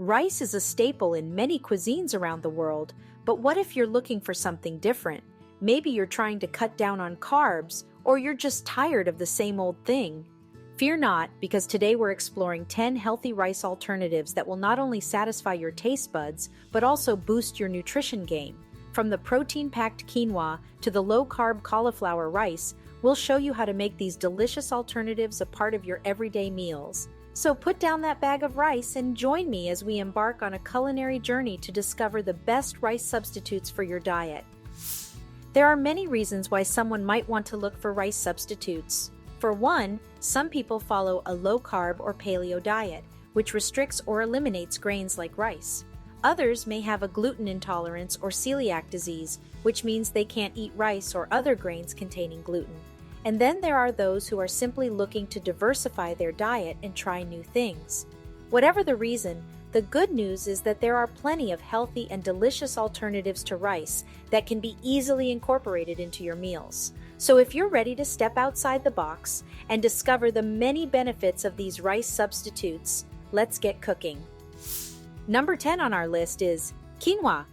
Rice is a staple in many cuisines around the world, but what if you're looking for something different? Maybe you're trying to cut down on carbs, or you're just tired of the same old thing. Fear not, because today we're exploring 10 healthy rice alternatives that will not only satisfy your taste buds, but also boost your nutrition game. From the protein-packed quinoa to the low-carb cauliflower rice, we'll show you how to make these delicious alternatives a part of your everyday meals. So put down that bag of rice and join me as we embark on a culinary journey to discover the best rice substitutes for your diet. There are many reasons why someone might want to look for rice substitutes. For one, some people follow a low-carb or paleo diet, which restricts or eliminates grains like rice. Others may have a gluten intolerance or celiac disease, which means they can't eat rice or other grains containing gluten. And then there are those who are simply looking to diversify their diet and try new things. Whatever the reason, the good news is that there are plenty of healthy and delicious alternatives to rice that can be easily incorporated into your meals. So if you're ready to step outside the box and discover the many benefits of these rice substitutes, let's get cooking. Number 10 on our list is quinoa.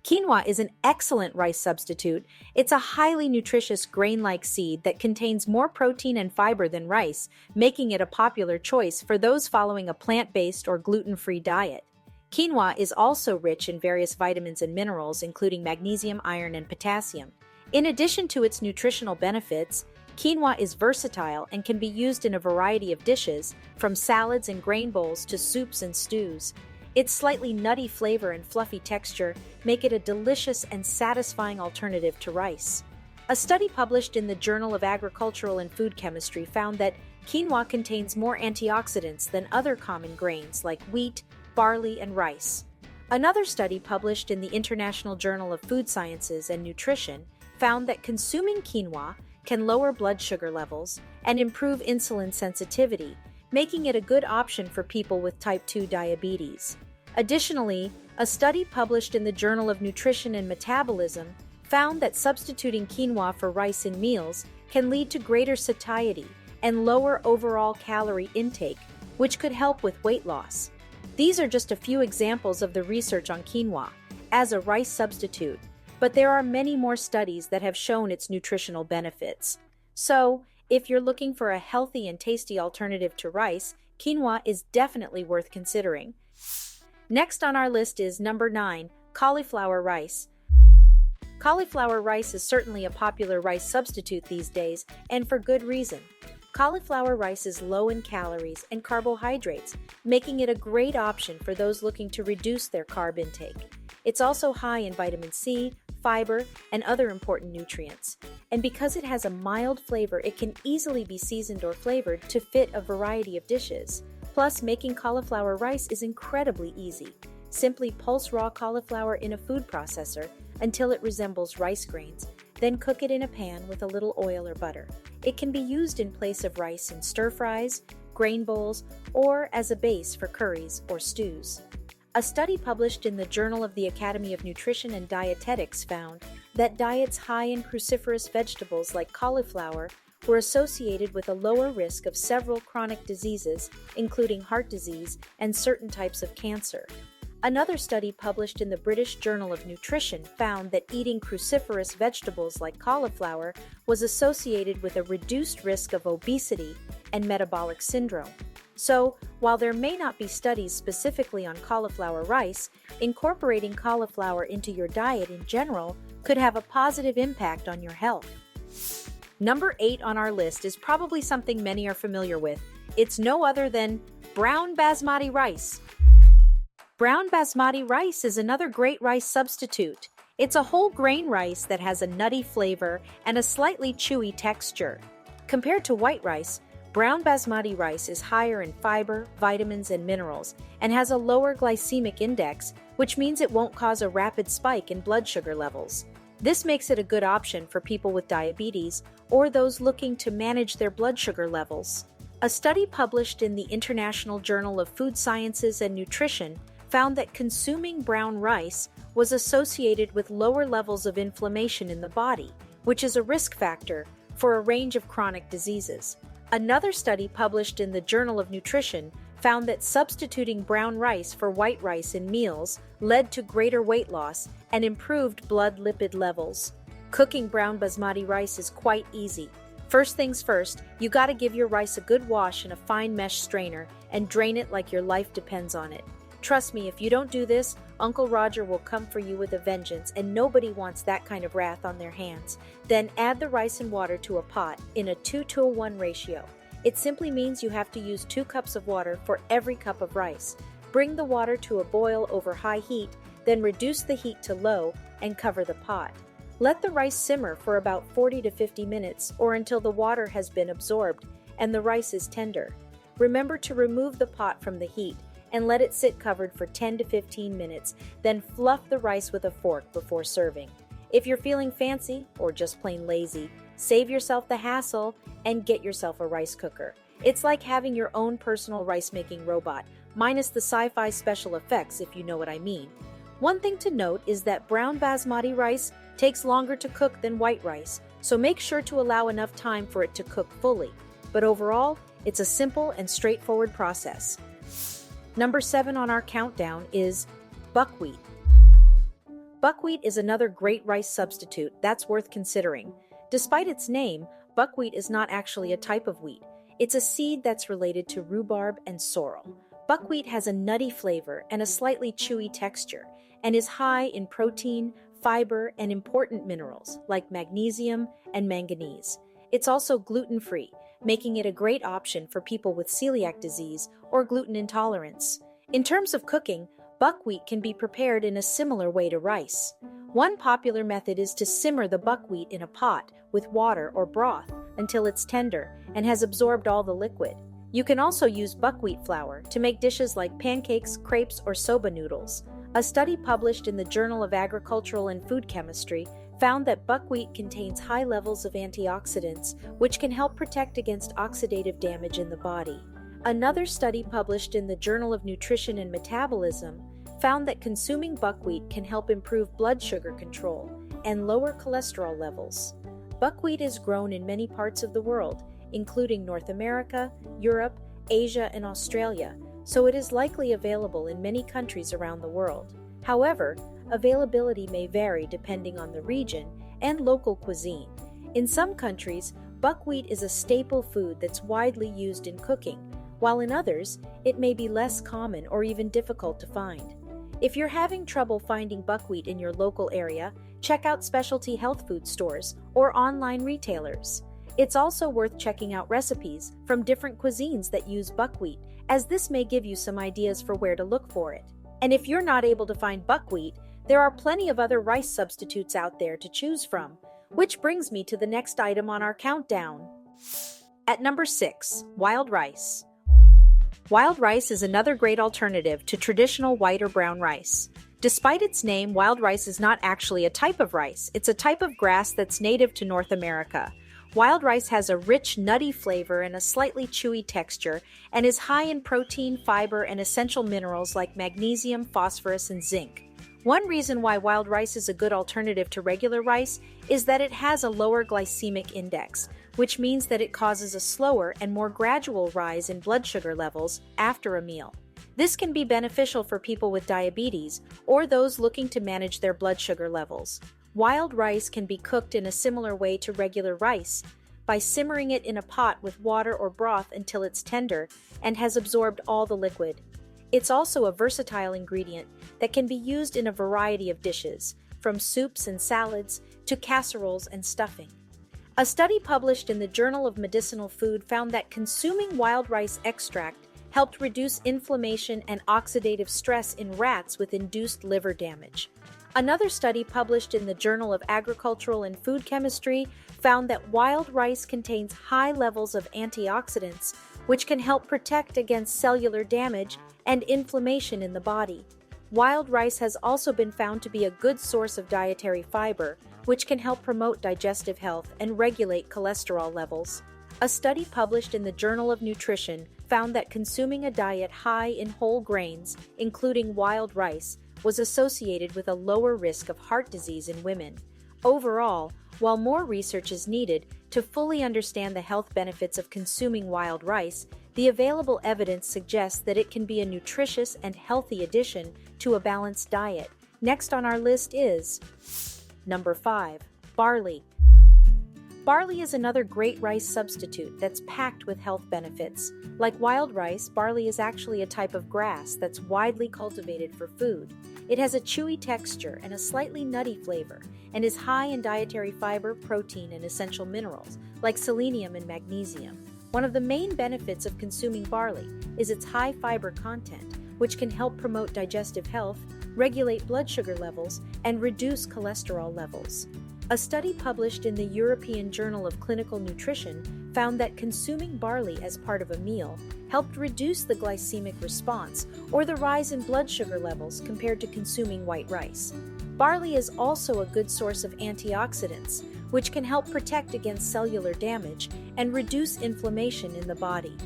Quinoa is an excellent rice substitute. It's a highly nutritious grain-like seed that contains more protein and fiber than rice, making it a popular choice for those following a plant-based or gluten-free diet. Quinoa is also rich in various vitamins and minerals, including magnesium, iron, and potassium. In addition to its nutritional benefits, quinoa is versatile and can be used in a variety of dishes, from salads and grain bowls to soups and stews. Its slightly nutty flavor and fluffy texture make it a delicious and satisfying alternative to rice. A study published in the Journal of Agricultural and Food Chemistry found that quinoa contains more antioxidants than other common grains like wheat, barley, and rice. Another study published in the International Journal of Food Sciences and Nutrition found that consuming quinoa can lower blood sugar levels and improve insulin sensitivity, making it a good option for people with type 2 diabetes. Additionally, a study published in the Journal of Nutrition and Metabolism found that substituting quinoa for rice in meals can lead to greater satiety and lower overall calorie intake, which could help with weight loss. These are just a few examples of the research on quinoa as a rice substitute, but there are many more studies that have shown its nutritional benefits. So, if you're looking for a healthy and tasty alternative to rice, quinoa is definitely worth considering. Next on our list is number 9, cauliflower rice. Cauliflower rice is certainly a popular rice substitute these days, and for good reason. Cauliflower rice is low in calories and carbohydrates, making it a great option for those looking to reduce their carb intake. It's also high in vitamin C, fiber, and other important nutrients. And because it has a mild flavor, it can easily be seasoned or flavored to fit a variety of dishes. Plus, making cauliflower rice is incredibly easy. Simply pulse raw cauliflower in a food processor until it resembles rice grains, then cook it in a pan with a little oil or butter. It can be used in place of rice in stir-fries, grain bowls, or as a base for curries or stews. A study published in the Journal of the Academy of Nutrition and Dietetics found that diets high in cruciferous vegetables like cauliflower were associated with a lower risk of several chronic diseases, including heart disease and certain types of cancer. Another study published in the British Journal of Nutrition found that eating cruciferous vegetables like cauliflower was associated with a reduced risk of obesity and metabolic syndrome. So, while there may not be studies specifically on cauliflower rice, incorporating cauliflower into your diet in general could have a positive impact on your health. Number 8 on our list is probably something many are familiar with. It's no other than brown basmati rice. Brown basmati rice is another great rice substitute. It's a whole grain rice that has a nutty flavor and a slightly chewy texture. Compared to white rice, brown basmati rice is higher in fiber, vitamins, and minerals, and has a lower glycemic index, which means it won't cause a rapid spike in blood sugar levels. This makes it a good option for people with diabetes or those looking to manage their blood sugar levels. A study published in the International Journal of Food Sciences and Nutrition found that consuming brown rice was associated with lower levels of inflammation in the body, which is a risk factor for a range of chronic diseases. Another study published in the Journal of Nutrition found that substituting brown rice for white rice in meals led to greater weight loss and improved blood lipid levels. Cooking brown basmati rice is quite easy. First things first, you gotta give your rice a good wash in a fine mesh strainer and drain it like your life depends on it. Trust me, if you don't do this, Uncle Roger will come for you with a vengeance, and nobody wants that kind of wrath on their hands. Then add the rice and water to a pot in a 2-to-1 ratio. It simply means you have to use 2 cups of water for every cup of rice. Bring the water to a boil over high heat, then reduce the heat to low and cover the pot. Let the rice simmer for about 40 to 50 minutes or until the water has been absorbed and the rice is tender. Remember to remove the pot from the heat and let it sit covered for 10 to 15 minutes, then fluff the rice with a fork before serving. If you're feeling fancy or just plain lazy, save yourself the hassle and get yourself a rice cooker. It's like having your own personal rice-making robot, minus the sci-fi special effects, if you know what I mean. One thing to note is that brown basmati rice takes longer to cook than white rice, so make sure to allow enough time for it to cook fully. But overall, it's a simple and straightforward process. Number 7 on our countdown is buckwheat. Buckwheat is another great rice substitute that's worth considering. Despite its name, buckwheat is not actually a type of wheat. It's a seed that's related to rhubarb and sorrel. Buckwheat has a nutty flavor and a slightly chewy texture, and is high in protein, fiber, and important minerals like magnesium and manganese. It's also gluten-free, making it a great option for people with celiac disease or gluten intolerance. In terms of cooking, buckwheat can be prepared in a similar way to rice. One popular method is to simmer the buckwheat in a pot with water or broth until it's tender and has absorbed all the liquid. You can also use buckwheat flour to make dishes like pancakes, crepes, or soba noodles. A study published in the Journal of Agricultural and Food Chemistry found that buckwheat contains high levels of antioxidants, which can help protect against oxidative damage in the body. Another study published in the Journal of Nutrition and Metabolism found that consuming buckwheat can help improve blood sugar control and lower cholesterol levels. Buckwheat is grown in many parts of the world, including North America, Europe, Asia, and Australia, so it is likely available in many countries around the world. However, availability may vary depending on the region and local cuisine. In some countries, buckwheat is a staple food that's widely used in cooking, while in others, it may be less common or even difficult to find. If you're having trouble finding buckwheat in your local area, check out specialty health food stores or online retailers. It's also worth checking out recipes from different cuisines that use buckwheat, as this may give you some ideas for where to look for it. And if you're not able to find buckwheat, there are plenty of other rice substitutes out there to choose from, which brings me to the next item on our countdown. At number 6, wild rice. Wild rice is another great alternative to traditional white or brown rice. Despite its name, wild rice is not actually a type of rice. It's a type of grass that's native to North America. Wild rice has a rich, nutty flavor and a slightly chewy texture, and is high in protein, fiber, and essential minerals like magnesium, phosphorus, and zinc. One reason why wild rice is a good alternative to regular rice is that it has a lower glycemic index, which means that it causes a slower and more gradual rise in blood sugar levels after a meal. This can be beneficial for people with diabetes or those looking to manage their blood sugar levels. Wild rice can be cooked in a similar way to regular rice, by simmering it in a pot with water or broth until it's tender and has absorbed all the liquid. It's also a versatile ingredient that can be used in a variety of dishes, from soups and salads to casseroles and stuffing. A study published in the Journal of Medicinal Food found that consuming wild rice extract helped reduce inflammation and oxidative stress in rats with induced liver damage. Another study published in the Journal of Agricultural and Food Chemistry found that wild rice contains high levels of antioxidants, which can help protect against cellular damage and inflammation in the body. Wild rice has also been found to be a good source of dietary fiber, which can help promote digestive health and regulate cholesterol levels. A study published in the Journal of Nutrition found that consuming a diet high in whole grains, including wild rice, was associated with a lower risk of heart disease in women. Overall, while more research is needed, To fully understand the health benefits of consuming wild rice, the available evidence suggests that it can be a nutritious and healthy addition to a balanced diet. Next on our list is number 5. Barley. Barley is another great rice substitute that's packed with health benefits. Like wild rice, barley is actually a type of grass that's widely cultivated for food. It has a chewy texture and a slightly nutty flavor, and is high in dietary fiber, protein, and essential minerals, like selenium and magnesium. One of the main benefits of consuming barley is its high fiber content, which can help promote digestive health, regulate blood sugar levels, and reduce cholesterol levels. A study published in the European Journal of Clinical Nutrition found that consuming barley as part of a meal helped reduce the glycemic response or the rise in blood sugar levels compared to consuming white rice. Barley is also a good source of antioxidants, which can help protect against cellular damage and reduce inflammation in the body.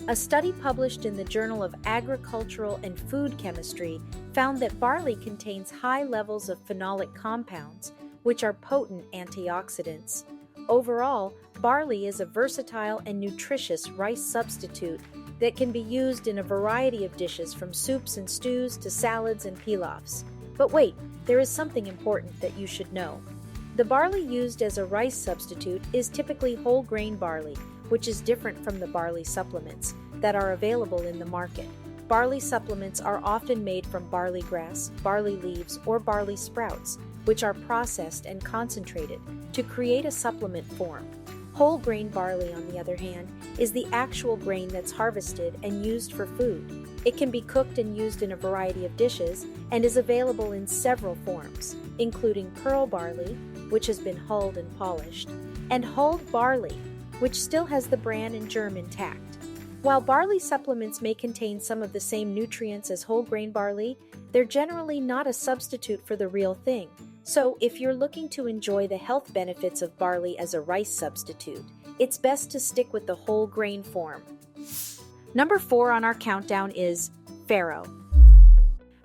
A study published in the Journal of Agricultural and Food Chemistry found that barley contains high levels of phenolic compounds, which are potent antioxidants. Overall, barley is a versatile and nutritious rice substitute that can be used in a variety of dishes, from soups and stews to salads and pilafs. But wait, there is something important that you should know. The barley used as a rice substitute is typically whole grain barley, which is different from the barley supplements that are available in the market. Barley supplements are often made from barley grass, barley leaves, or barley sprouts, which are processed and concentrated to create a supplement form. Whole grain barley, on the other hand, is the actual grain that's harvested and used for food. It can be cooked and used in a variety of dishes and is available in several forms, including pearl barley, which has been hulled and polished, and hulled barley, which still has the bran and germ intact. While barley supplements may contain some of the same nutrients as whole grain barley, they're generally not a substitute for the real thing. So, if you're looking to enjoy the health benefits of barley as a rice substitute, it's best to stick with the whole grain form. Number 4 on our countdown is Pharaoh.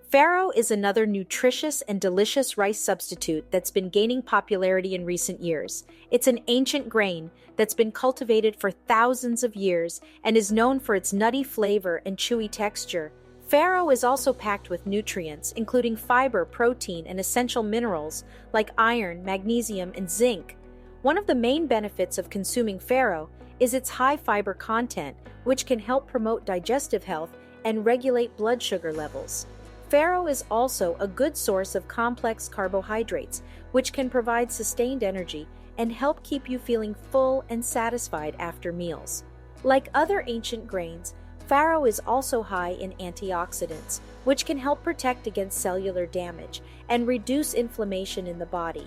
Pharaoh is another nutritious and delicious rice substitute that's been gaining popularity in recent years. It's an ancient grain that's been cultivated for thousands of years and is known for its nutty flavor and chewy texture. Pharaoh is also packed with nutrients, including fiber, protein, and essential minerals like iron, magnesium, and zinc. One of the main benefits of consuming Pharaoh is its high fiber content, which can help promote digestive health and regulate blood sugar levels. Pharaoh is also a good source of complex carbohydrates, which can provide sustained energy and help keep you feeling full and satisfied after meals. Like other ancient grains, Pharaoh is also high in antioxidants, which can help protect against cellular damage and reduce inflammation in the body.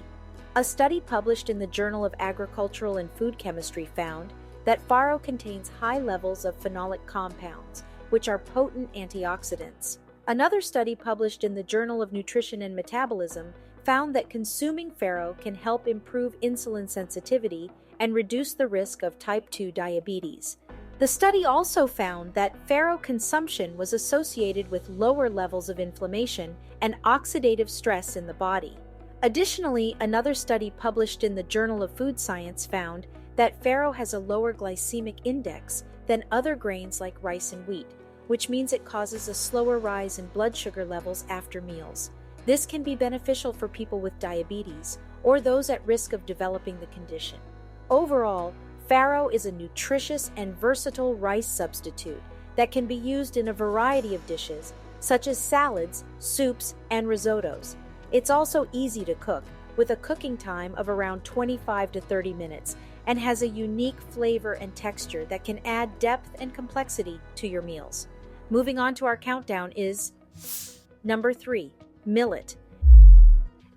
A study published in the Journal of Agricultural and Food Chemistry found that Pharaoh contains high levels of phenolic compounds, which are potent antioxidants. Another study published in the Journal of Nutrition and Metabolism found that consuming Pharaoh can help improve insulin sensitivity and reduce the risk of type 2 diabetes. The study also found that Pharaoh consumption was associated with lower levels of inflammation and oxidative stress in the body. Additionally, another study published in the Journal of Food Science found that Pharaoh has a lower glycemic index than other grains like rice and wheat, which means it causes a slower rise in blood sugar levels after meals. This can be beneficial for people with diabetes or those at risk of developing the condition. Overall, Pharaoh is a nutritious and versatile rice substitute that can be used in a variety of dishes, such as salads, soups, and risottos. It's also easy to cook, with a cooking time of around 25 to 30 minutes, and has a unique flavor and texture that can add depth and complexity to your meals. Moving on to our countdown is number 3, millet.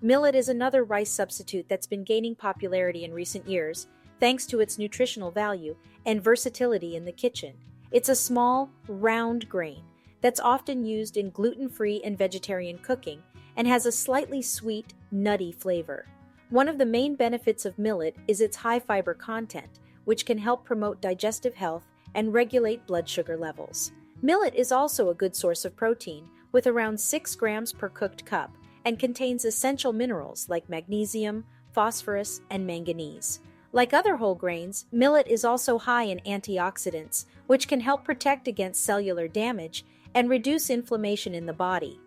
Millet is another rice substitute that's been gaining popularity in recent years, thanks to its nutritional value and versatility in the kitchen. It's a small, round grain that's often used in gluten-free and vegetarian cooking and has a slightly sweet, nutty flavor. One of the main benefits of millet is its high fiber content, which can help promote digestive health and regulate blood sugar levels. Millet is also a good source of protein, with around 6 grams per cooked cup, and contains essential minerals like magnesium, phosphorus, and manganese. Like other whole grains, millet is also high in antioxidants, which can help protect against cellular damage and reduce inflammation in the body.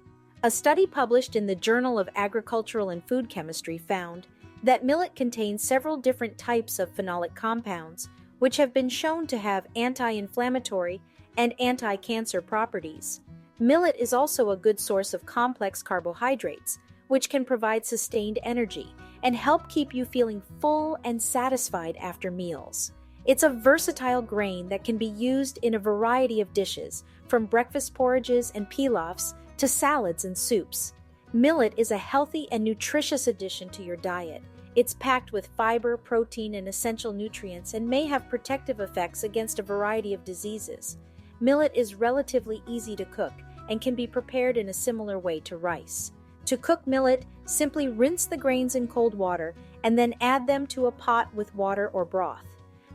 A study published in the Journal of Agricultural and Food Chemistry found that millet contains several different types of phenolic compounds, which have been shown to have anti-inflammatory and anti-cancer properties. Millet is also a good source of complex carbohydrates, which can provide sustained energy and help keep you feeling full and satisfied after meals. It's a versatile grain that can be used in a variety of dishes, from breakfast porridges and pilafs to salads and soups. Millet is a healthy and nutritious addition to your diet. It's packed with fiber, protein, and essential nutrients and may have protective effects against a variety of diseases. Millet is relatively easy to cook and can be prepared in a similar way to rice. To cook millet, simply rinse the grains in cold water and then add them to a pot with water or broth.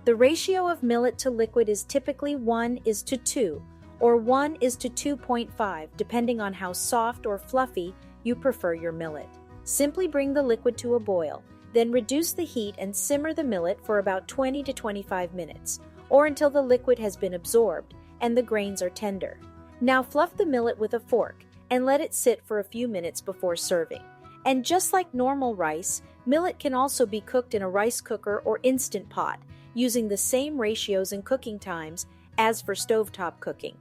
The ratio of millet to liquid is typically 1:2 or 1:2.5, depending on how soft or fluffy you prefer your millet. Simply bring the liquid to a boil, then reduce the heat and simmer the millet for about 20 to 25 minutes, or until the liquid has been absorbed and the grains are tender. Now fluff the millet with a fork and let it sit for a few minutes before serving. And just like normal rice, millet can also be cooked in a rice cooker or instant pot, using the same ratios and cooking times as for stovetop cooking.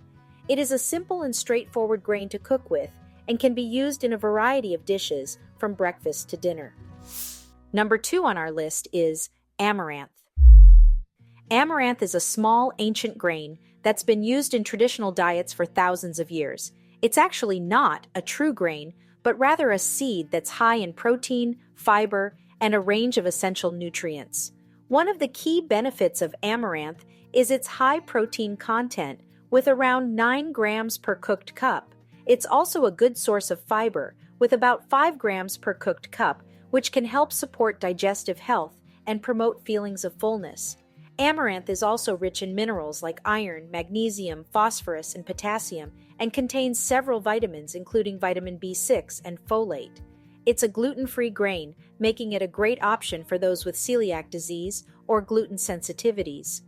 It is a simple and straightforward grain to cook with and can be used in a variety of dishes from breakfast to dinner. Number 2 on our list is amaranth. Amaranth is a small, ancient grain that's been used in traditional diets for thousands of years. It's actually not a true grain, but rather a seed that's high in protein, fiber, and a range of essential nutrients. One of the key benefits of amaranth is its high protein content, with around 9 grams per cooked cup. It's also a good source of fiber, with about 5 grams per cooked cup, which can help support digestive health and promote feelings of fullness. Amaranth is also rich in minerals like iron, magnesium, phosphorus, and potassium, and contains several vitamins, including vitamin B6 and folate. It's a gluten-free grain, making it a great option for those with celiac disease or gluten sensitivities.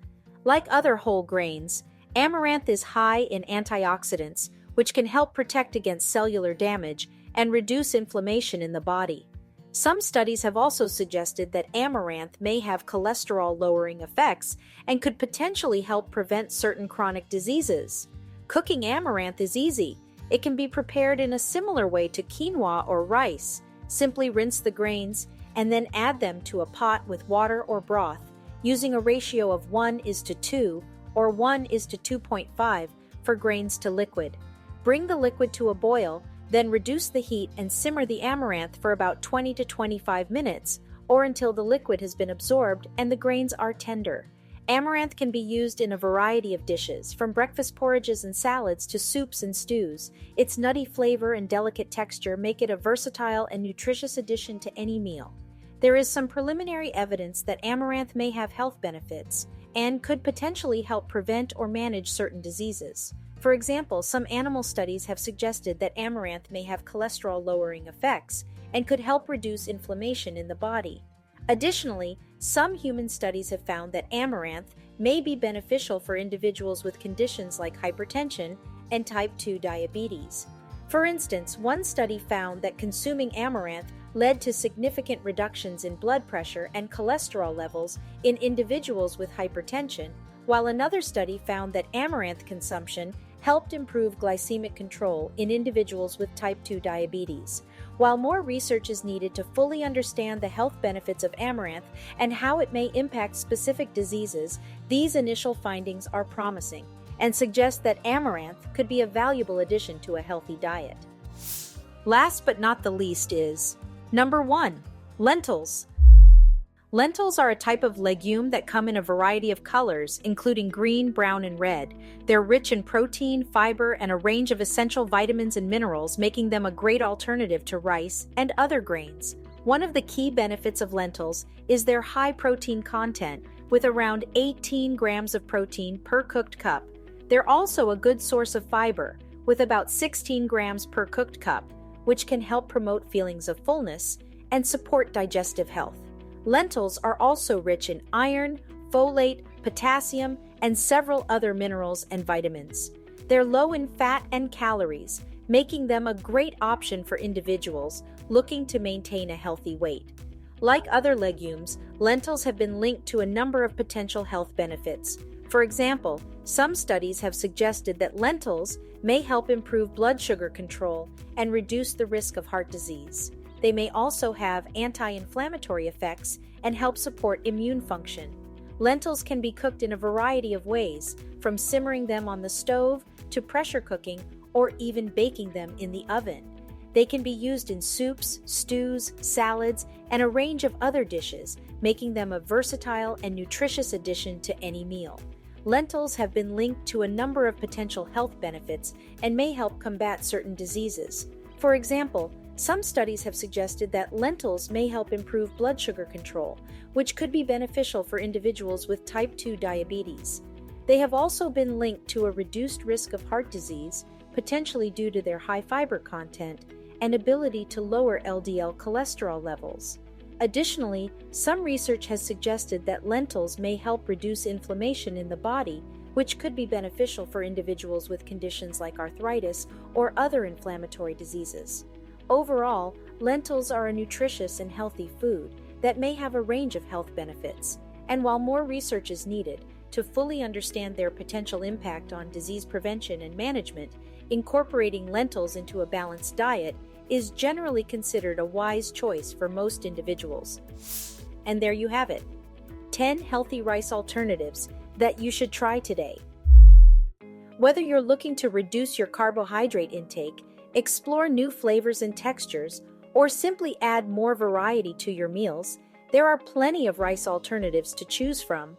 Like other whole grains, amaranth is high in antioxidants, which can help protect against cellular damage and reduce inflammation in the body. Some studies have also suggested that amaranth may have cholesterol-lowering effects and could potentially help prevent certain chronic diseases. Cooking amaranth is easy. It can be prepared in a similar way to quinoa or rice. Simply rinse the grains and then add them to a pot with water or broth, using a ratio of 1:2 or 1:2.5 for grains to liquid. Bring the liquid to a boil, then reduce the heat and simmer the amaranth for about 20 to 25 minutes, or until the liquid has been absorbed and the grains are tender. Amaranth can be used in a variety of dishes, from breakfast porridges and salads to soups and stews. Its nutty flavor and delicate texture make it a versatile and nutritious addition to any meal. There is some preliminary evidence that amaranth may have health benefits and could potentially help prevent or manage certain diseases. For example, some animal studies have suggested that amaranth may have cholesterol-lowering effects and could help reduce inflammation in the body. Additionally, some human studies have found that amaranth may be beneficial for individuals with conditions like hypertension and type 2 diabetes. For instance, one study found that consuming amaranth led to significant reductions in blood pressure and cholesterol levels in individuals with hypertension, while another study found that amaranth consumption helped improve glycemic control in individuals with type 2 diabetes. While more research is needed to fully understand the health benefits of amaranth and how it may impact specific diseases, these initial findings are promising and suggest that amaranth could be a valuable addition to a healthy diet. Last but not the least is number 1, lentils. Lentils are a type of legume that come in a variety of colors, including green, brown, and red. They're rich in protein, fiber, and a range of essential vitamins and minerals, making them a great alternative to rice and other grains. One of the key benefits of lentils is their high protein content, with around 18 grams of protein per cooked cup. They're also a good source of fiber, with about 16 grams per cooked cup, which can help promote feelings of fullness and support digestive health. Lentils are also rich in iron, folate, potassium, and several other minerals and vitamins. They're low in fat and calories, making them a great option for individuals looking to maintain a healthy weight. Like other legumes, lentils have been linked to a number of potential health benefits. For example, some studies have suggested that lentils may help improve blood sugar control and reduce the risk of heart disease. They may also have anti-inflammatory effects and help support immune function. Lentils can be cooked in a variety of ways, from simmering them on the stove to pressure cooking or even baking them in the oven. They can be used in soups, stews, salads, and a range of other dishes, making them a versatile and nutritious addition to any meal. Lentils have been linked to a number of potential health benefits and may help combat certain diseases. For example, some studies have suggested that lentils may help improve blood sugar control, which could be beneficial for individuals with type 2 diabetes. They have also been linked to a reduced risk of heart disease, potentially due to their high fiber content and ability to lower LDL cholesterol levels. Additionally, some research has suggested that lentils may help reduce inflammation in the body, which could be beneficial for individuals with conditions like arthritis or other inflammatory diseases. Overall, lentils are a nutritious and healthy food that may have a range of health benefits, and while more research is needed to fully understand their potential impact on disease prevention and management, incorporating lentils into a balanced diet is generally considered a wise choice for most individuals. And there you have it, 10 healthy rice alternatives that you should try today. Whether you're looking to reduce your carbohydrate intake, explore new flavors and textures, or simply add more variety to your meals, there are plenty of rice alternatives to choose from.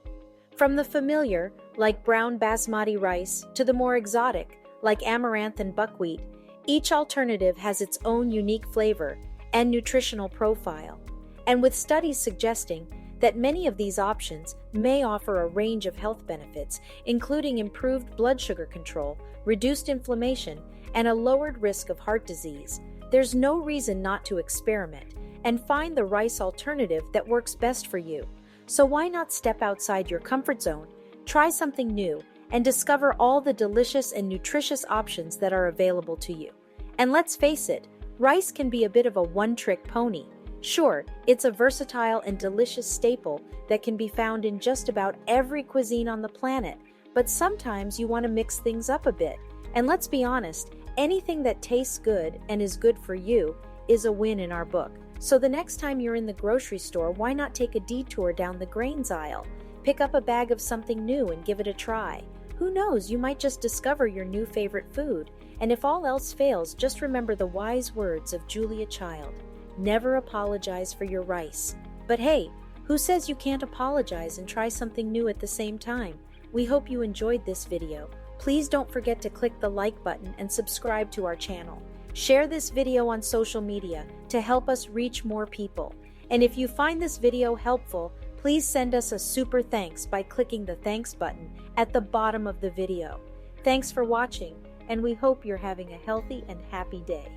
From the familiar, like brown basmati rice, to the more exotic, like amaranth and buckwheat, each alternative has its own unique flavor and nutritional profile. And with studies suggesting that many of these options may offer a range of health benefits, including improved blood sugar control, reduced inflammation, and a lowered risk of heart disease, there's no reason not to experiment and find the rice alternative that works best for you. So why not step outside your comfort zone, try something new, and discover all the delicious and nutritious options that are available to you? And let's face it, rice can be a bit of a one-trick pony. Sure, it's a versatile and delicious staple that can be found in just about every cuisine on the planet, but sometimes you want to mix things up a bit. And let's be honest, anything that tastes good and is good for you is a win in our book. So the next time you're in the grocery store, why not take a detour down the grains aisle? Pick up a bag of something new and give it a try. Who knows, you might just discover your new favorite food. And if all else fails, just remember the wise words of Julia Child. Never apologize for your rice. But hey, who says you can't apologize and try something new at the same time? We hope you enjoyed this video. Please don't forget to click the like button and subscribe to our channel. Share this video on social media to help us reach more people. And if you find this video helpful, please send us a super thanks by clicking the thanks button at the bottom of the video. Thanks for watching, and we hope you're having a healthy and happy day.